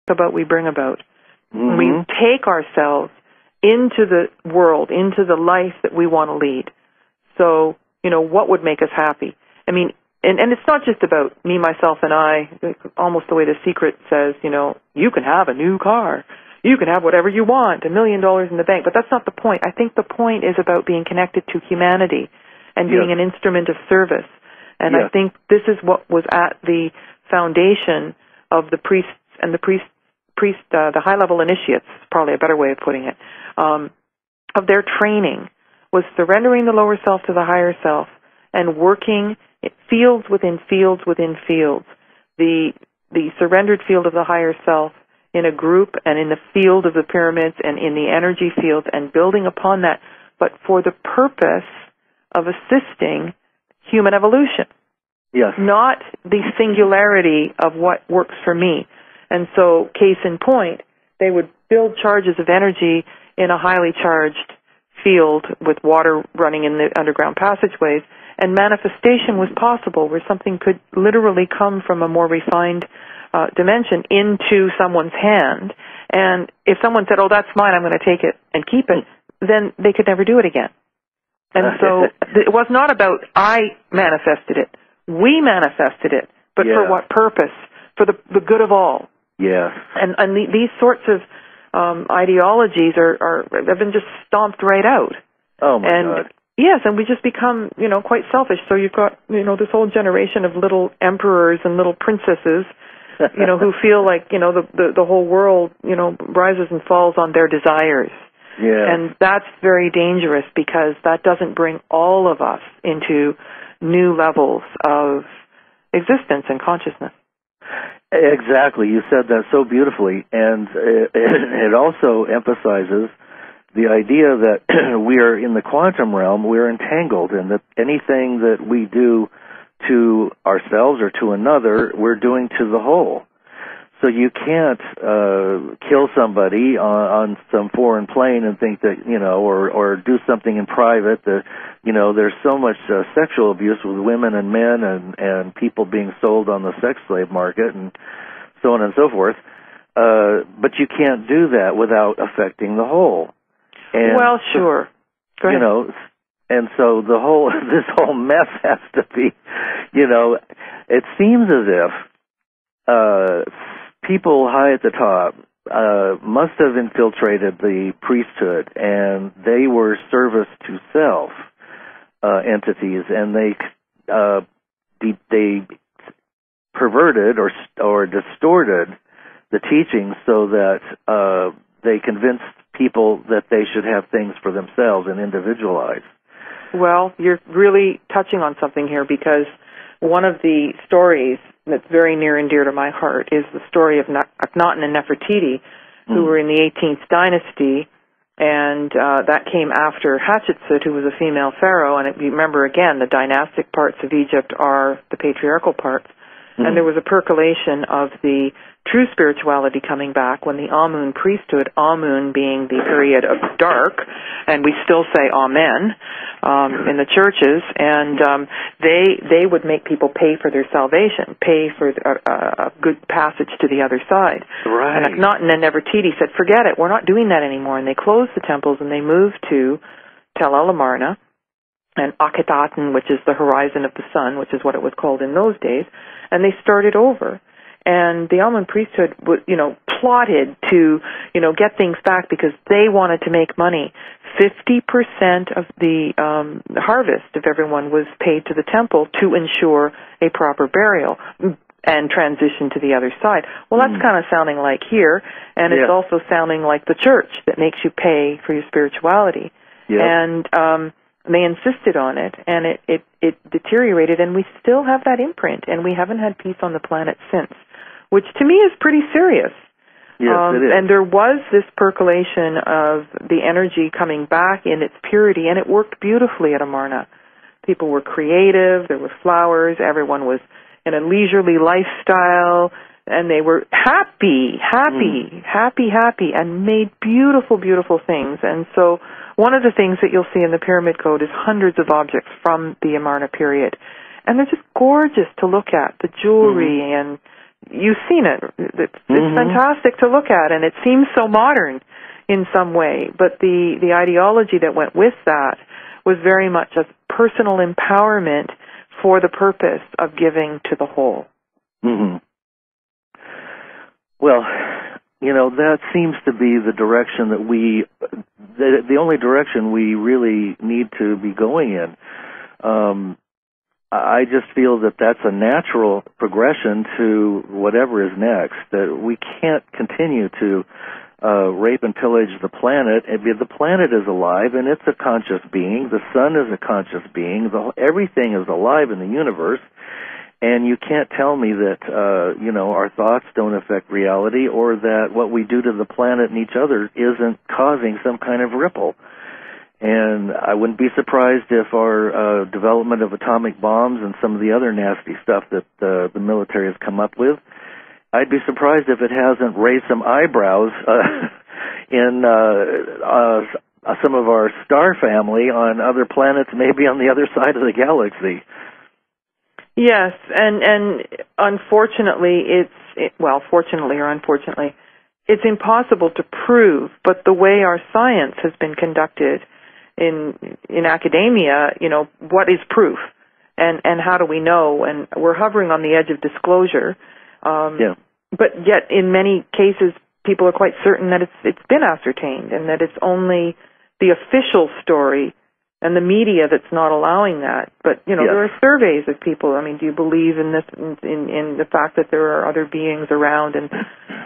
about, we bring about. Mm-hmm. We take ourselves into the world, into the life that we want to lead. So, what would make us happy? I mean, and it's not just about me, myself, and I, almost the way The Secret says, you can have a new car. You can have whatever you want, $1 million in the bank. But that's not the point. I think the point is about being connected to humanity and being an instrument of service. And I think this is what was at the foundation of the priests and the high-level initiates, probably a better way of putting it, of their training, was surrendering the lower self to the higher self and working fields within fields within fields. The surrendered field of the higher self in a group and in the field of the pyramids and in the energy fields and building upon that, but for the purpose of assisting human evolution. Yes. Not the singularity of what works for me. And so, case in point, they would build charges of energy in a highly charged field with water running in the underground passageways, and manifestation was possible where something could literally come from a more refined dimension into someone's hand. And if someone said, oh, that's mine, I'm going to take it and keep it, then they could never do it again. And so it was not about I manifested it. We manifested it. But for what purpose? For the good of all. Yeah. And these sorts of ideologies have been just stomped right out. Oh, my God. Yes, and we just become, quite selfish. So you've got, this whole generation of little emperors and little princesses, who feel like, the whole world, rises and falls on their desires. Yeah. And that's very dangerous because that doesn't bring all of us into new levels of existence and consciousness. Exactly. You said that so beautifully. And it also emphasizes the idea that we are in the quantum realm, we're entangled, and that anything that we do to ourselves or to another, we're doing to the whole. So you can't kill somebody on some foreign plane and think that, or do something in private. There's so much sexual abuse with women and men and people being sold on the sex slave market and so on and so forth. But you can't do that without affecting the whole. And, well, sure. Go ahead. And so this whole mess has to be, it seems as if people high at the top must have infiltrated the priesthood, and they were service to self entities, and they perverted or distorted the teachings so that they convinced people that they should have things for themselves and individualize. Well, you're really touching on something here, because one of the stories that's very near and dear to my heart is the story of Akhenaten and Nefertiti, who were in the 18th dynasty, and that came after Hatshepsut, who was a female pharaoh. And you remember, again, the dynastic parts of Egypt are the patriarchal parts. And there was a percolation of the true spirituality coming back when the Amun priesthood, Amun being the period of dark, and we still say Amen in the churches, and they would make people pay for their salvation, pay for a good passage to the other side. Right. And Akhenaten and Nefertiti said, forget it, we're not doing that anymore, and they closed the temples and they moved to Tel El Amarna, and Akhetaten, which is the horizon of the sun, which is what it was called in those days, and they started over. And the Amun priesthood, plotted to, get things back because they wanted to make money. 50% of the harvest of everyone was paid to the temple to ensure a proper burial and transition to the other side. Well, that's kind of sounding like here, and it's also sounding like the church that makes you pay for your spirituality. Yep. And they insisted on it, and it deteriorated, and we still have that imprint, and we haven't had peace on the planet since, which to me is pretty serious. Yes, it is. And there was this percolation of the energy coming back in its purity, and it worked beautifully at Amarna. People were creative, there were flowers, everyone was in a leisurely lifestyle, and they were happy, and made beautiful, beautiful things. And so one of the things that you'll see in the Pyramid Code is hundreds of objects from the Amarna period. And they're just gorgeous to look at, the jewelry and you've seen it. It's fantastic to look at, and it seems so modern in some way. But the ideology that went with that was very much a personal empowerment for the purpose of giving to the whole. Mm-hmm. Well, that seems to be the direction that the only direction we really need to be going in. I just feel that that's a natural progression to whatever is next, that we can't continue to rape and pillage the planet. The planet is alive, and it's a conscious being. The sun is a conscious being. Everything is alive in the universe. And you can't tell me that, our thoughts don't affect reality, or that what we do to the planet and each other isn't causing some kind of ripple. And I wouldn't be surprised if our development of atomic bombs and some of the other nasty stuff that the military has come up with, I'd be surprised if it hasn't raised some eyebrows in some of our star family on other planets, maybe on the other side of the galaxy. Yes, and unfortunately, fortunately or unfortunately, it's impossible to prove. But the way our science has been conducted in academia, what is proof, and how do we know? And we're hovering on the edge of disclosure. But yet, in many cases, people are quite certain that it's been ascertained, and that it's only the official story and the media that's not allowing that. But, there are surveys of people. I mean, do you believe in this, in the fact that there are other beings around?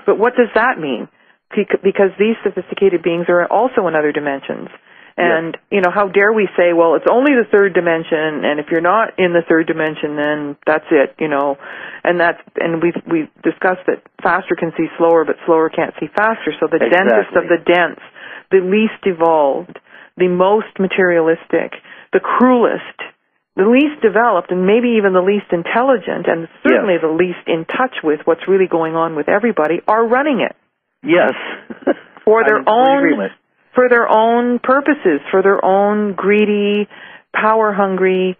But what does that mean? Because these sophisticated beings are also in other dimensions. And, how dare we say, well, it's only the third dimension, and if you're not in the third dimension, then that's it, And we've discussed that faster can see slower, but slower can't see faster. So the densest of the dense, the least evolved, the most materialistic, the cruelest, the least developed, and maybe even the least intelligent, and certainly the least in touch with what's really going on with everybody, are running it. Yes. For their own purposes, for their own greedy, power-hungry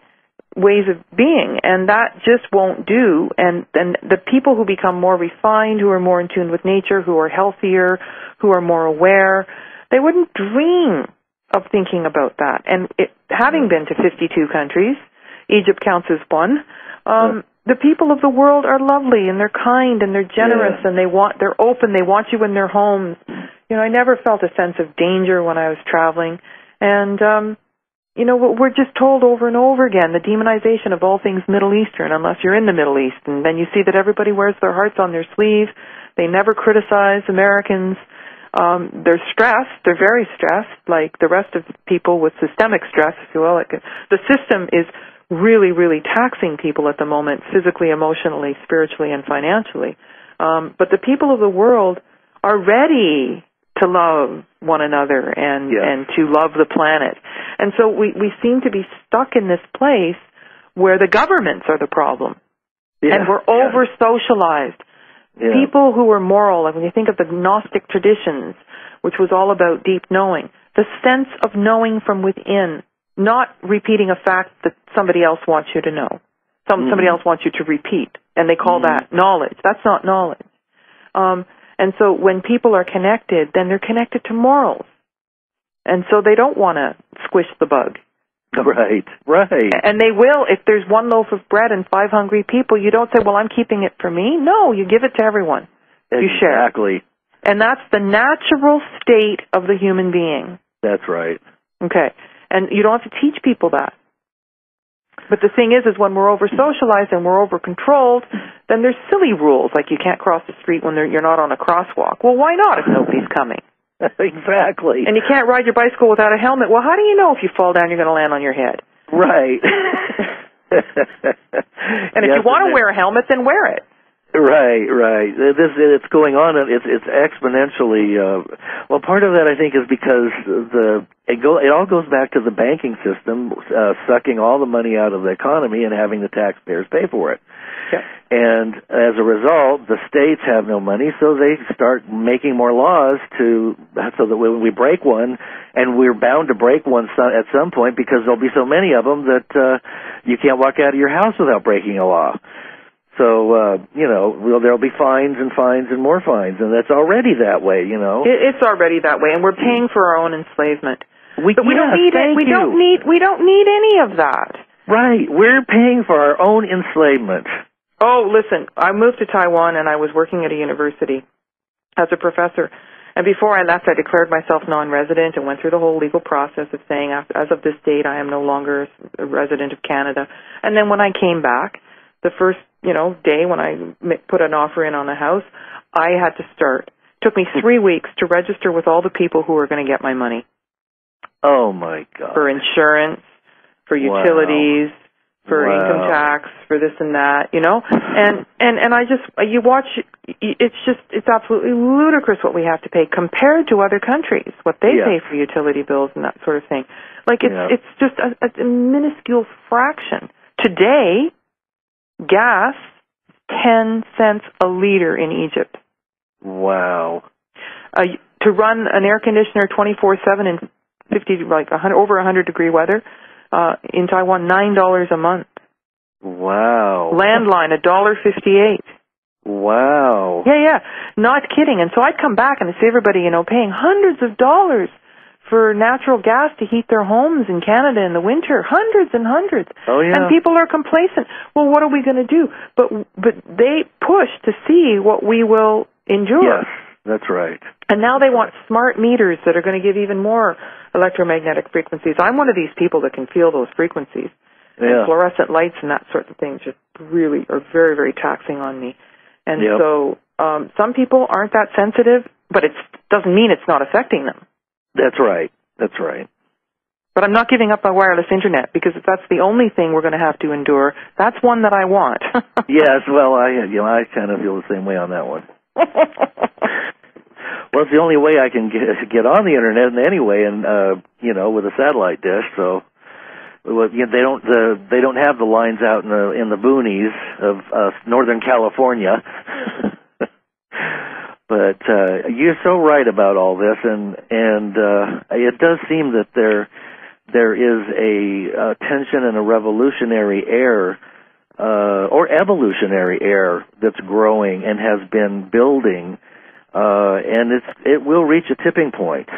ways of being, and that just won't do. And the people who become more refined, who are more in tune with nature, who are healthier, who are more aware, they wouldn't dream of thinking about that. And having been to 52 countries, Egypt counts as one, the people of the world are lovely, and they're kind, and they're generous, and they're open, they want you in their homes. I never felt a sense of danger when I was traveling. And, we're just told over and over again, the demonization of all things Middle Eastern, unless you're in the Middle East. And then you see that everybody wears their hearts on their sleeve. They never criticize Americans. They're stressed. They're very stressed, like the rest of people with systemic stress, if you will. The system is really, really taxing people at the moment, physically, emotionally, spiritually, and financially. But the people of the world are ready to love one another and to love the planet. And so we seem to be stuck in this place where the governments are the problem. And we're over-socialized. People who were moral, like when you think of the Gnostic traditions, which was all about deep knowing, the sense of knowing from within, not repeating a fact that somebody else wants you to know. Somebody else wants you to repeat, and they call that knowledge. That's not knowledge. And so when people are connected, then they're connected to morals. And so they don't want to squish the bug. Right. And they will, if there's one loaf of bread and 5 hungry people, you don't say, well, I'm keeping it for me. No, you give it to everyone. You share. Exactly. And that's the natural state of the human being. That's right. Okay. And you don't have to teach people that. But the thing is when we're over-socialized and we're over-controlled, then there's silly rules, like you can't cross the street when you're not on a crosswalk. Well, why not if nobody's coming? Exactly. And you can't ride your bicycle without a helmet. Well, how do you know if you fall down you're going to land on your head? Right. And if you want to wear a helmet, then wear it. Right. It's going on. It's exponentially. Well, part of that I think is because it all goes back to the banking system sucking all the money out of the economy and having the taxpayers pay for it. Yeah. And as a result, the states have no money, so they start making more laws so that when we break one, and we're bound to break one at some point because there'll be so many of them that you can't walk out of your house without breaking a law. So, there'll be fines and fines and more fines, and that's already that way, It's already that way, and we're paying for our own enslavement. But we don't need it. We don't need any of that. Right. We're paying for our own enslavement. Oh, listen, I moved to Taiwan, and I was working at a university as a professor. And before I left, I declared myself non-resident and went through the whole legal process of saying, as of this date, I am no longer a resident of Canada. And then when I came back, the first, day when I put an offer in on a house, I had to start. It took me 3 weeks to register with all the people who were going to get my money. Oh, my God. For insurance, for utilities, for income tax, for this and that, And I just, you watch, it's absolutely ludicrous what we have to pay compared to other countries, what they pay for utility bills and that sort of thing. Like, it's just a minuscule fraction. Today, gas, 10 cents a liter in Egypt. Wow. To run an air conditioner 24/7 in 100, over 100-degree weather, in Taiwan, $9 a month. Wow. Landline, $1.58. Wow. Yeah, not kidding. And so I'd come back and I'd see everybody, paying hundreds of dollars for natural gas to heat their homes in Canada in the winter, hundreds and hundreds. Oh, yeah. And people are complacent. Well, what are we going to do? But they push to see what we will endure. Yes, that's right. And now they want smart meters that are going to give even more electromagnetic frequencies. I'm one of these people that can feel those frequencies. Yeah. And fluorescent lights and that sort of thing just really are very, very taxing on me. And so some people aren't that sensitive, but it doesn't mean it's not affecting them. That's right. That's right. But I'm not giving up my wireless internet because if that's the only thing we're going to have to endure, that's one that I want. Yes, well, I kind of feel the same way on that one. Well, it's the only way I can get on the internet anyway, and with a satellite dish. So they don't have the lines out in the boonies of Northern California. But you're so right about all this, and it does seem that there is a tension and a revolutionary air or evolutionary air that's growing and has been building. And it will reach a tipping point.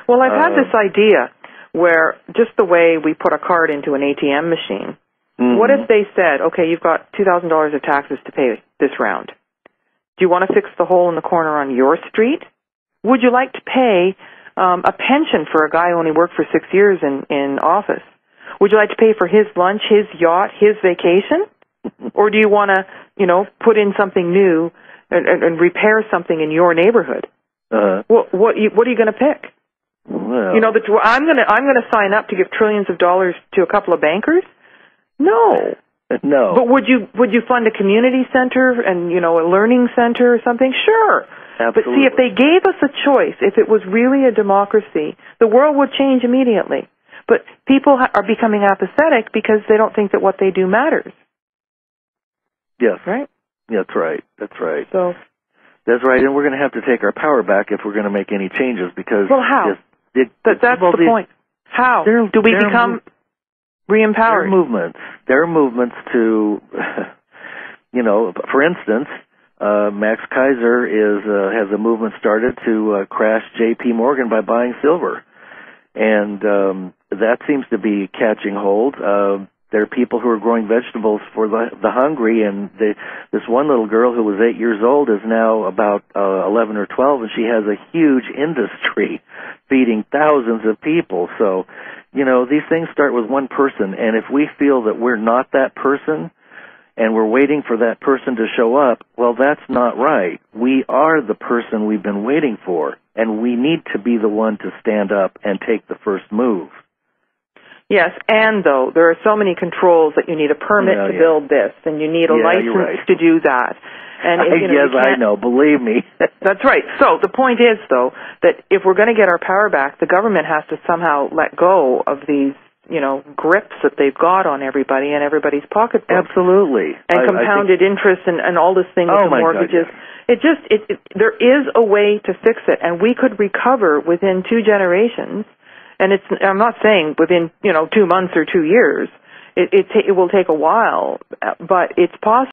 Well, I've had this idea where just the way we put a card into an ATM machine, what if they said, okay, you've got $2,000 of taxes to pay this round. Do you want to fix the hole in the corner on your street? Would you like to pay a pension for a guy who only worked for 6 years in office? Would you like to pay for his lunch, his yacht, his vacation? Or do you want to, put in something new and repair something in your neighborhood? What are you going to pick? Well, I'm going to sign up to give trillions of dollars to a couple of bankers? No. No. But would you fund a community center and a learning center or something? Sure. Absolutely. But see, if they gave us a choice, if it was really a democracy, the world would change immediately. But people are becoming apathetic because they don't think that what they do matters. Yes. Right? That's right. That's right. So. That's right, and we're going to have to take our power back if we're going to make any changes because. Well, how? That's the point. How do we become re-empowered? There are movements to, for instance, Max Kaiser has a movement started to crash J.P. Morgan by buying silver, and that seems to be catching hold. There are people who are growing vegetables for the hungry, and this one little girl who was 8 years old is now about 11 or 12, and she has a huge industry feeding thousands of people. So, these things start with one person, and if we feel that we're not that person and we're waiting for that person to show up, well, that's not right. We are the person we've been waiting for, and we need to be the one to stand up and take the first move. Yes, and though there are so many controls that you need a permit to build this, and you need a license to do that. And yes, I know. Believe me. That's right. So the point is, though, that if we're going to get our power back, the government has to somehow let go of these, grips that they've got on everybody and everybody's pocketbook. Absolutely. And compounded interest and all this thing with the mortgages. God, yeah. There is a way to fix it, and we could recover within 2 generations. And I'm not saying within, 2 months or 2 years. It will take a while, but it's possible.